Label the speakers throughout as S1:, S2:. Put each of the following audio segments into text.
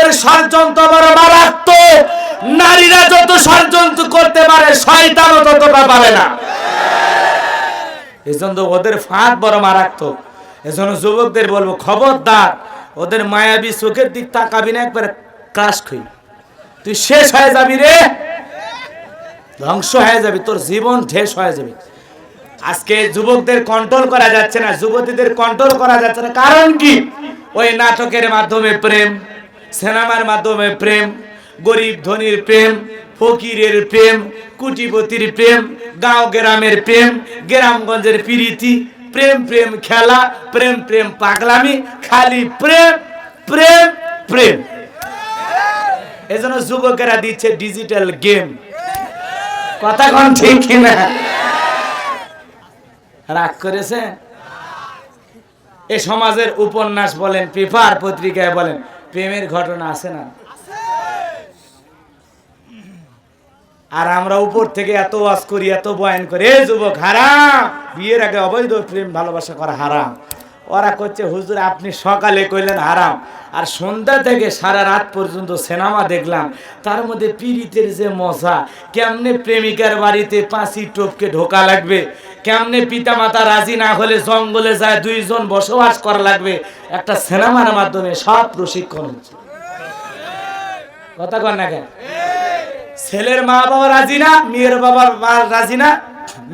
S1: যুবকদের ষড়যন্ত্র বড় মারাত্মক। নারীরা যত ষড়যন্ত্র করতে পারে শয়তানও ততটা পারে না। এজন্য ওদের ফাঁদ বড় মারাত্মক। এজন্য যুবকদের বলবো, খবরদার ওদের মায়াবী চোখের দিক তাকাবি না, একবারে ক্রাশ খাই, তুই শেষ হয়ে যাবি রে, ধ্বংস হয়ে যাবি, তোর জীবন শেষ হয়ে যাবে। আজকে যুবকদের কন্ট্রোল করা যাচ্ছে না, যুবতীদের কন্ট্রোল করা যাচ্ছে না। কারণ কি? ওই নাটকের মাধ্যমে প্রেম, সিনেমার মাধ্যমে প্রেম, গরিব ধনীর প্রেম, ফকিরের প্রেম, কুটিপতির প্রেম, গাঁও গ্রামের প্রেম, গ্রামগঞ্জের প্রীতি, প্রেম প্রেম খেলা, প্রেম প্রেম পাগলামি, খালি প্রেম প্রেম প্রেম। এজন্য যুবকেরা দিচ্ছে ডিজিটাল গেম। কথা কোন ঠিক কিনা? রাগ করেছে? এ সমাজের উপন্যাস বলেন, পেপার পত্রিকায় বলেন, প্রেমের ঘটনা আছে না? আর আমরা উপর থেকে এত ওয়াজ করি, এত বয়ান করি, এ যুবক হারাম, বিয়ের আগে অবৈধ প্রেম ভালোবাসা করা হারাম। ওরা করছে হুজুর আপনি সকালে কইলেন হারাম, আর সন্ধ্যা থেকে সারা রাত পর্যন্ত সিনেমা দেখলাম, তার মধ্যে পীড়িতের যে মজা, কেমনে প্রেমিকার বাড়িতে পাঁচি টোপকে ঢোকা লাগবে, কেমনে পিতামাতা রাজি না হলে জঙ্গলে যায় দুইজন বসবাস করা লাগবে, একটা সিনেমার মাধ্যমে সব প্রশিক্ষণ হচ্ছে। কথা কন না কেন? ছেলের মা বাবা রাজি না, মেয়ের বাবা রাজি না।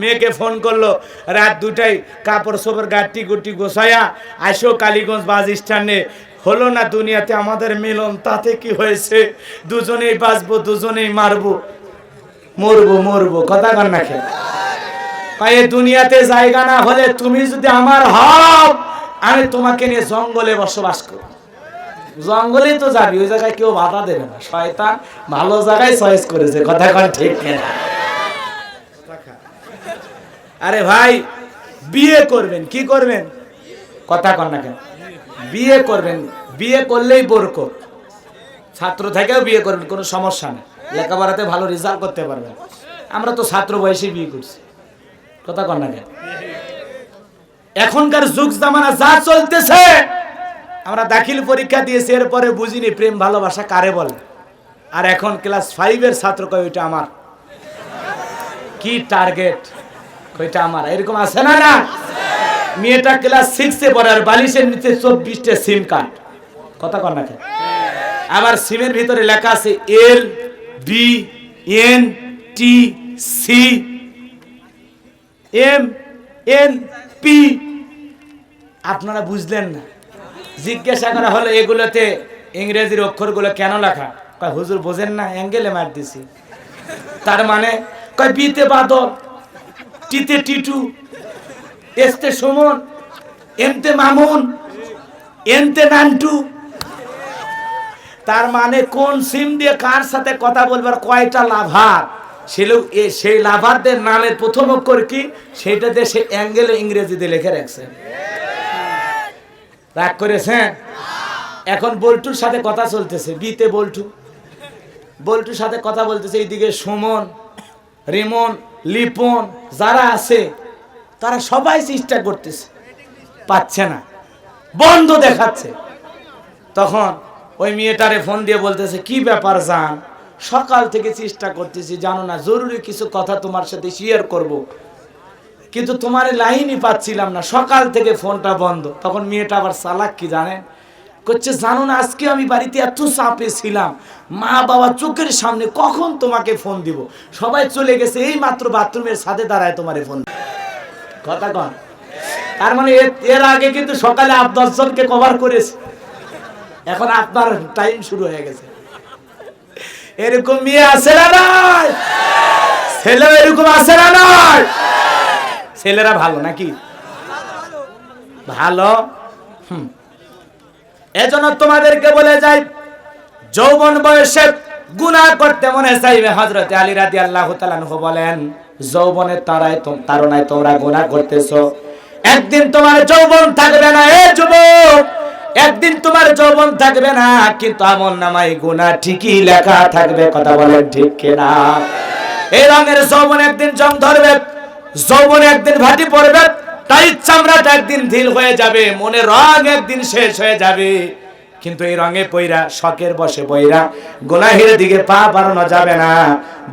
S1: মেয়েকে ফোন করলো রাত 2টায়, কাপড় চোপড় গাটি গুটি গোছায়া আসো কালীগঞ্জ বাস স্ট্যান্ডে। হলো না দুনিয়াতে আমাদের মিলন, তাতে কি হয়েছে, দুজনেই বাঁচবো, দুজনেই মারবো, মরবো মরবো। কথা কন না কেন? এই দুনিয়াতে জায়গা না হলে তুমি যদি আমার হও, আমি তোমাকে নিয়ে জঙ্গলে বসবাস করব। জঙ্গলে তো যাবি, ওই জায়গায় কেউ বাধা দেবে না, শয়তান ভালো জায়গায় চয়েস করেছে। কথা কন ঠিক কিনা? আরে ভাই বিয়ে করবেন, কি করবেন? কথা কন না কেন? বিয়ে করবেন, বিয়ে করলেই বরকত। ছাত্র থেকেও বিয়ে করবেন, কোনো সমস্যা নেই, লেখাপড়াতে ভালো রেজাল্ট করতে পারবেন। আমরা তো ছাত্র বয়সে বিয়ে করছি। কথা কন না কেন? এখনকার যুগ জামানা যা চলতেছে, আমরা দাখিল পরীক্ষা দিয়েছি, এরপরে বুঝিনি প্রেম ভালোবাসা কারে বলে। আর এখন ক্লাস 5-এর ছাত্র কয় ওইটা আমার, কি টার্গেট, ওইটা আমার, এরকম আছে না? না, মেয়েটা ক্লাস 6-এ পড়ে আর বালিশের নিচে 24টা সিম কার্ড। কথা কন না কেন? আবার সিমের ভিতরে লেখা আছে LBNTCMNP। আপনারা বুঝলেন না? জিজ্ঞাসা করা হলো এগুলোতে ইংরেজির অক্ষরগুলো কেন লেখা? কয় হুজুর বোঝেন না, অ্যাঙ্গেলে মার দিছি। তার মানে কয় বিতে বাদল, টিতে টিটু, এসতে সুমন, এমতে মামুন, এনতে নান্টু। তার মানে কোন সিম দিয়ে কার সাথে কথা বলবার কয়টা লাভার, সেই লাভারদের নামের প্রথম অক্ষর কি, সেটাতে সে অ্যাঙ্গেলে ইংরেজিতে লিখে রাখছে। রাগ করেছেন? এখন বল্টুর সাথে কথা চলতেছে, বিতে বল্টুর সাথে কথা বলতেছে, এইদিকে সুমন, রিমন, লিপন যারা আছে তারা সবাই চেষ্টা করতেছে, পাচ্ছে না, বন্ধ দেখাচ্ছে। তখন ওই মেয়েটারে ফোন দিয়ে বলতেছে কি ব্যাপার জান, সকাল থেকে চেষ্টা করতেছি, জানো না জরুরি কিছু কথা তোমার সাথে শেয়ার করব, কিন্তু তোমার লাইনই পাচ্ছিলাম না, সকাল থেকে ফোনটা বন্ধ। তখন মেয়েটা আবার চালাক কি জানেন, করছে জানো না আজকে আমি বাড়িতে এত চাপে ছিলাম, মা বাবা চোখের সামনে, কখন তোমাকে ফোন দিব, সবাই চলে গেছে, এই মাত্র বাথরুমের সাথে দাঁড়ায় তোমারে ফোন। কথা কন? তার মানে এর আগে কিন্তু সকালে 8-10 জনকে কভার করেছে, এখন আপনার টাইম শুরু হয়ে গেছে। এরকম মেয়ে আছে না নাই? ছেলে এরকম আছে না নাই? ছেলেরা ভালো নাকি? ভালো। এজন্য তোমাদেরকে বলে যাই, যৌবন বয়সে গুনাহ করতে মনে চাইবে। হযরত আলী রাদিয়াল্লাহু তাআলা আনহু বলেন, যৌবনের তাড়নায় তোমরা গুনাহ করতেছো, একদিন তোমার যৌবন থাকবে না। এ যুবক, একদিন তোমার যৌবন থাকবে না, কিন্তু আমলনামায় গুনাহ ঠিকই লেখা থাকবে। কথা বলেন ঠিক কিনা? এই রঙের যৌবন একদিন জং ধরবে, যৌবনে একদিন ভাটি পড়বে, টাইট চামড়াটা একদিন ঢিল হয়ে যাবে, মনের রং একদিন শেষ হয়ে যাবে, কিন্তু এই রঙে পইরা শখের বসে বইরা গুনাহের দিকে পা বাড়ানো যাবে না।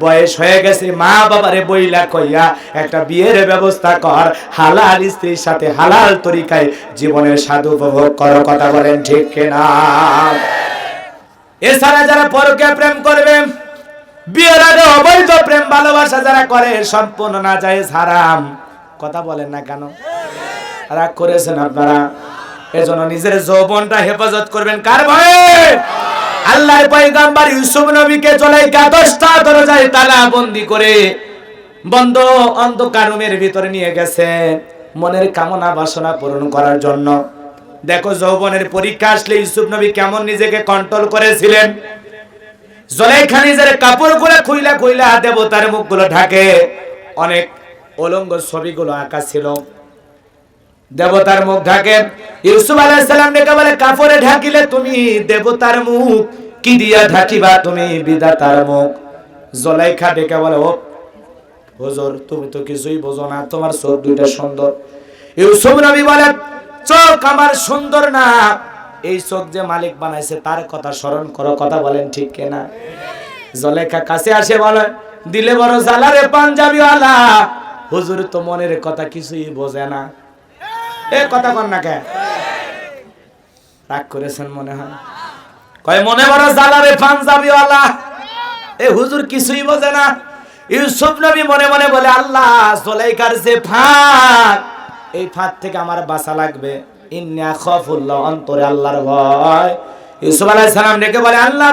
S1: বয়স হয়ে গেছে, মা বাবারে বইলা কইয়া একটা বিয়ের ব্যবস্থা কর, হালাল স্ত্রীর সাথে হালাল তরিকায় জীবনের স্বাদ উপভোগ করো। কথা বলেন ঠিক কিনা? এছাড়া যারা পরকীয়া প্রেম করবে, বিয়ের আগে অবৈধ প্রেম ভালোবাসা যারা করে, সম্পূর্ণ নাজায়েজ, হারাম। কথা বলেন না কেন? রাগ করেছেন আপনারা? এজন্য নিজের যৌবনটা হেফাজত করবেন কার ভয়ে? আল্লাহর পয়গম্বর ইউসুফ নবীকে জুলাইখা 10টা দরজায় তালা বন্দী করে বন্ধ অন্ধকার রুমের ভিতরে নিয়ে গেছে মনের কামনা বাসনা পূরণ করার জন্য। দেখো যৌবনের পরীক্ষা আসলে ইউসুফ নবী কেমন নিজেকে কন্ট্রোল করেছিলেন। জুলাইখা নিজের কাপড়গুলো খুইলা খুইলা দেবতার মুখগুলো ঢাকে, অনেক অলঙ্গ ছবিগুলো আঁকা ছিল, দেবতার মুখ ঢাকে। ইউসুফ আলাইহিস সালাম ডেকে বলে, কাপড়ে ঢাকিলে তুমি দেবতার মুখ, কি দিয়া ঢাকিবা তুমি বিধাতার মুখ? জুলাইখা ডেকে বলে, ও হুজুর, তুমি তো কিছুই বোঝো না, তোমার চোখ দুইটা সুন্দর। ইউসুফ নবী বলে, চোখ আমার সুন্দর না, এই চোখ যে মালিক বানাইছে তার কথা স্মরণ করো। কথা বলেন ঠিক কিনা? জুলাইখা কাছে আসে বলে, দিলে বড় জ্বালা রে পাঞ্জাবিওয়ালা, হুজুর তো মনের কথা কিছুই বোঝে না। এ কথা কন না কে? রাগ করেছেন মনে হয়? কয় মনে বড় জ্বালা রে পাঞ্জাবিওয়ালা, এ হুজুর কিছুই বোঝে না। ইউসুফ নবী মনে মনে বলে, আল্লাহ, জুলাইখার যে ফাঁদ, এই ফাঁদ থেকে আমার বাঁচা লাগবে। ইন্না খাফুল্লাহ, অন্তরে আল্লাহর ভয়। ইউসুফ আলাইহিস সালাম ডেকে বলে, আল্লাহ,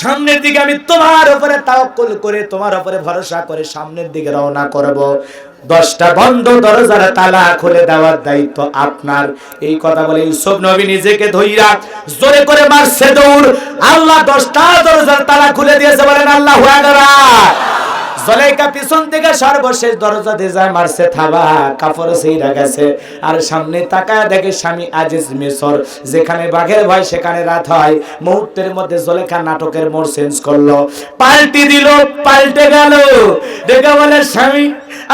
S1: সামনের দিকে আমি তোমার উপরে তাওয়াক্কুল করে, তোমার উপরে ভরসা করে সামনের দিকে রওনা করব। 10টা বন্ধ দরজার তালা খুলে দেওয়ার দায়িত্ব আপনার। এই কথা বলে ইউসুফ নবী নিজেকে ধইরা জোরে করে মারছে দৌড়। আল্লাহ 10টা দরজার তালা খুলে দিয়েছে, বলেন আল্লাহু আকবার। জুলাইখা পিছন থেকে সর্বশেষ দরজা দিয়ে যায় মারছে থাবা, কাপড় ছিঁড়ে গেছে। আর সামনে তাকায় দেখে স্বামী আজিজ মিশর, যেখানে বাঘের ভয় সেখানে রাত হয়। মুহূর্তের মধ্যে জুলাইখা নাটকের মোড় চেঞ্জ করলো, পাল্টি দিল, পাল্টে গেল। দেখে বলে, স্বামী,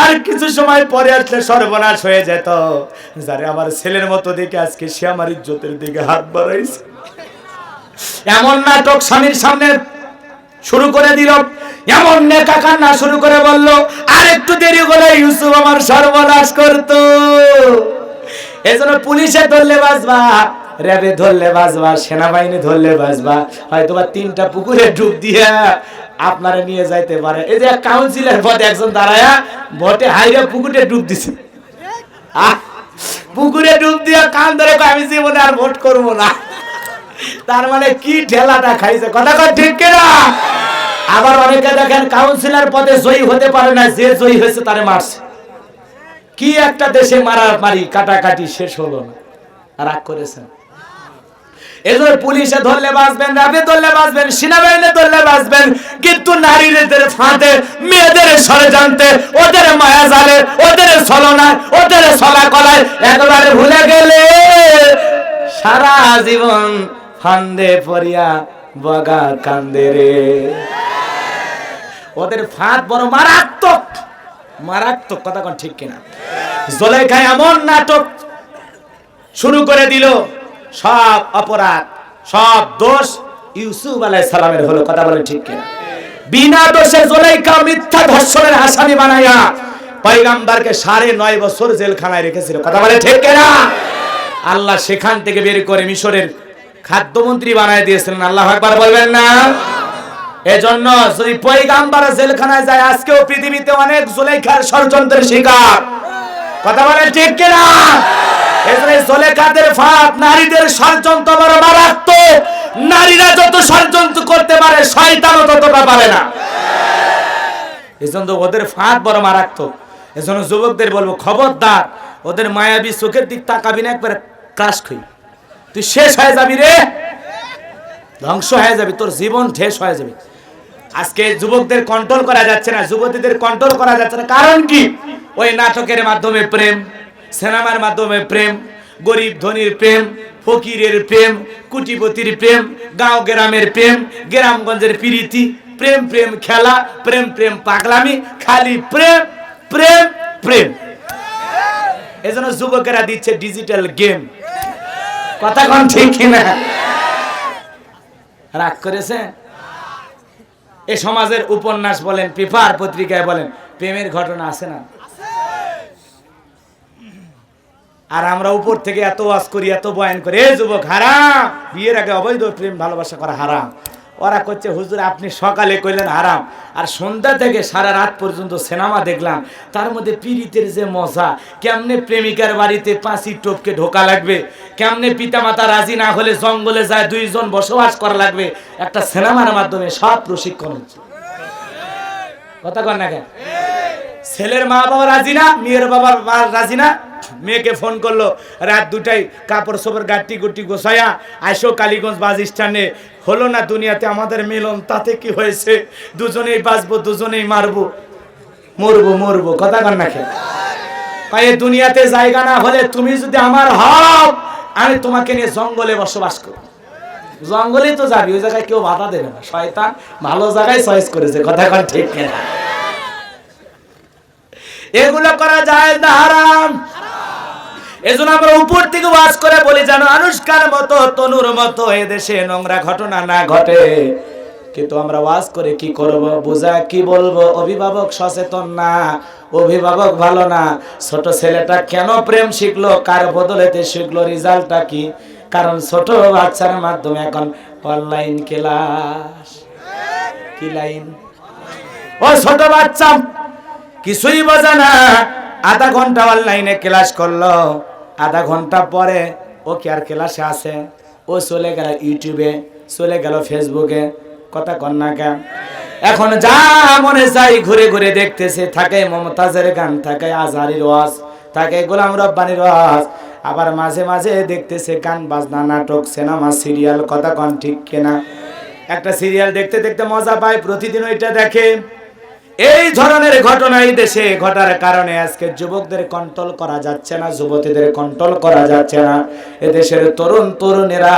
S1: আর কিছু সময় পরে আসলে সর্বনাশ হয়ে যেত। যারে আমার ছেলের মতো দেখে আজকে সে আমার ইজ্জতের দিকে হাত বাড়াইছে। এমন নাটক স্বামীর সামনে শুরু করে দিল, এমন নেকা কান্না শুরু করে বলল, আর একটু দেরি হলে ইউসুফ আমার সর্বনাশ করতো। এজন্য পুলিশে ধরলে বাঁচবা, র্যাবে ধরলে বাঁচবা, সেনাবাহিনী ধরলে বাঁচবা, হয়তো বা 3টা পুকুরে ডুব দিয়া আপনারা নিয়ে যাইতে পারে। এই যে কাউন্সিলর পদে একজন দাঁড়ায়া ভোটে হাইরে পুকুরে ডুব দিছে, পুকুরে ডুব দিয়া কান ধরে আমি জীবনে আর ভোট করবো না। তার মানে কি ঠেলাটা খাইছে। কথা কয় ঠিক কিনা? আবার অনেকে দেখেন কাউন্সিলর পদে জয়ী হতে পারে না, যে জয়ী হয়েছে তারে মারছে। কি একটা দেশে মারামারি কাটাকাটি শেষ হলো না, রাগ করেছেন। এজন্য পুলিশে ধরলে বাঁচবেন, র্যাবে ধরলে বাঁচবেন, সেনাবাহিনী ধরলে বাঁচবেন, কিন্তু নারীদের ফাঁদে, মেয়েদের ষড়যন্ত্রে, ওদের মায়া জালে, ওদের ছলনায়, ওদের ছলা কলায় একবারে ভুলে গেলে সারা জীবন ফান্দে পড়িয়া বগা কান্দে রে। ওদের ফাঁদ বড় মারাত্মক, মারাত্মক। কথা কোন ঠিক কিনা? জুলাইখা এমন নাটক শুরু করে দিল, সব অপরাধ, সব দোষ ইউসুফ আলাইহিস সালামের হলো। কথা বলেন ঠিক কিনা? বিনা দোষে জুলাইখা মিথ্যা ধর্ষণের আসামি বানায়া পয়গম্বরকে 9.5 বছর জেলখানায় রেখেছিল। কথা বলেন ঠিক কিনা? আল্লাহ সেখান থেকে বের করে মিশরের খাদ্যমন্ত্রী বানায় দিয়েছিলেন। আল্লাহু আকবার বলবেন না? এজন্য যদি পয়গম্বর জেলখানায় যায়, আজকেও পৃথিবীতে অনেক জুলাইখার ষড়যন্ত্রের শিকার। কথা বলেন ঠিক কিনা? এজন্য জুলাইখাদের ফাঁদ, নারীদের ষড়যন্ত্র বড় মারাত্মক। নারীরা যত ষড়যন্ত্র করতে পারে, শয়তানও ততটা পারে না। এজন্য ওদের ফাঁদ বড় মারাত্মক। এজন্য যুবকদের বলবো, খবরদার, ওদের মায়াবী চোখের দিক তাকাবি না, একবারে ক্রাশ খাই, তুই শেষ হয়ে যাবি রে, ধ্বংস হয়ে যাবি, তোর জীবন শেষ হয়ে যাবে। আজকে যুবকদের কন্ট্রোল করা যাচ্ছে না, যুবতীদের কন্ট্রোল করা যাচ্ছে না। কারণ কি? ওই নাটকের মাধ্যমে প্রেম, সিনেমার মাধ্যমে প্রেম, গরিব ধনীর প্রেম, ফকিরের প্রেম, কুটিপতির প্রেম, গাঁও গ্রামের প্রেম, গ্রামগঞ্জের প্রীতি, প্রেম প্রেম খেলা, প্রেম প্রেম পাগলামি, খালি প্রেম প্রেম প্রেম। এজন্য যুবকেরা দিচ্ছে ডিজিটাল গেম। কথা কোন ঠিক কিনা? রাগ করেছে? এই সমাজের উপন্যাস বলেন, পেপার পত্রিকায় বলেন, প্রেমের ঘটনা আছে না? আর আমরা উপর থেকে এত ওয়াজ করি, এত বয়ান করি, এই যুবক হারাম, বিয়ের আগে অবৈধ প্রেম ভালোবাসা করা হারাম। ওরা করছে হুজুর আপনি সকালে কইলেন হারাম, আর সন্ধ্যা থেকে সারা রাত পর্যন্ত সিনেমা দেখলাম, তার মধ্যে পীড়িতের যে মজা, কেমনে প্রেমিকার বাড়িতে পাঁচি টোপকে ঢোকা লাগবে, কেমনে পিতামাতা রাজি না হলে জঙ্গলে যায় দুইজন বসবাস করা লাগবে, একটা সিনেমার মাধ্যমে সব প্রশিক্ষণ হচ্ছে। কথা কন না কেন? ছেলের মা বাবা রাজি না, মেয়ের বাবা রাজি না। মেয়েকে ফোন করলো রাত 2টায়, কাপড় চোপড় গাটি গুটি গোছায়া আইসো কালীগঞ্জ বাস স্ট্যান্ডে। হলো না দুনিয়াতে আমাদের মিলন, তাতে কি হয়েছে, দুজনেই বাঁচবো, দুজনেই মারবো, মরবো। কথা কন না কেন? এই দুনিয়াতে জায়গা না হলে তুমি যদি আমার হও, আমি তোমাকে নিয়ে জঙ্গলে বসবাস করব। জঙ্গলেই তো যাবি, ওই জায়গায় কেউ বাধা দেবে না, শয়তান ভালো জায়গায় চয়েস করেছে। কথা কন ঠিক কিনা? এগুলো করা যায় না, হারাম। এজন্য আমরা উপর থেকে ওয়াজ করে বলি যেন আনুষ্কার মতো, তনুর মতো এদেশে নোংরা ঘটনা না ঘটে। কিন্তু আমরা ওয়াজ করে কি করব, বুঝা কি বলবো? অভিভাবক সচেতন না, অভিভাবক ভালো না। ছোট ছেলেটা কেন প্রেম শিখলো, কার বদলেতে শিখলো, রেজাল্টটা কি? কারণ ছোট বাচ্চার মাধ্যমে এখন অনলাইন ক্লাস। কি লাইন? ও ছোট বাচ্চা কিছুই বোঝে না, আধা ঘন্টা অনলাইনে ক্লাস করলো, আধা ঘন্টা পরে ও কি আর ক্লাসে আছে? ও চলে গেল ইউটিউবে, চলে গেল ফেসবুকে। কথা কন না কেন? এখন যা মনে চাই ঘুরে ঘুরে দেখতেছে, থাকে মমতাজের গান, থাকে আজহারির ওয়াজ, থাকে গোলাম রব্বানির ওয়াজ, আবার মাঝে মাঝে দেখতেছে গান বাজনা, নাটক, সিনেমা, সিরিয়াল। কথা কন ঠিক কিনা? একটা সিরিয়াল দেখতে দেখতে মজা পায়, প্রতিদিন ওইটা দেখে। এই ধরনের ঘটনা এই দেশে ঘটার কারণে আজকে যুবকদের কন্ট্রোল করা যাচ্ছে না, যুবতীদের কন্ট্রোল করা যাচ্ছে না। এদেশের তরুণ তরুণীরা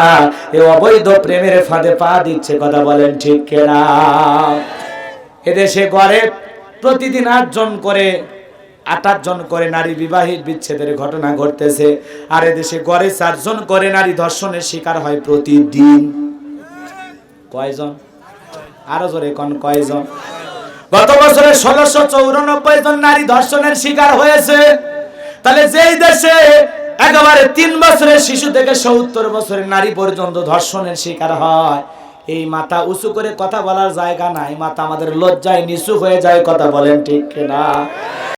S1: এই অবৈধ প্রেমের ফাঁদে পা দিচ্ছে। কথা বলেন ঠিক কিনা? এদেশে গড়ে প্রতিদিন 8 জন করে নারী বিবাহিত বিচ্ছেদের ঘটনা ঘটতেছে, আর এদেশে গড়ে 4 জন করে নারী ধর্ষণের শিকার হয় প্রতিদিন। কয়জন? আরো জোরে কোন কয়জন? গত বছরে 1694 জন নারী ধর্ষণের শিকার হয়েছে। তাহলে যেই দেশে একেবারে 3 বছরের শিশু থেকে 70 বছরের নারী পর্যন্ত ধর্ষণের শিকার হয়, এই মাথা উঁচু করে কথা বলার জায়গা নাই, মাথা আমাদের লজ্জায় নিচু হয়ে যায়। কথা বলেন ঠিক কিনা?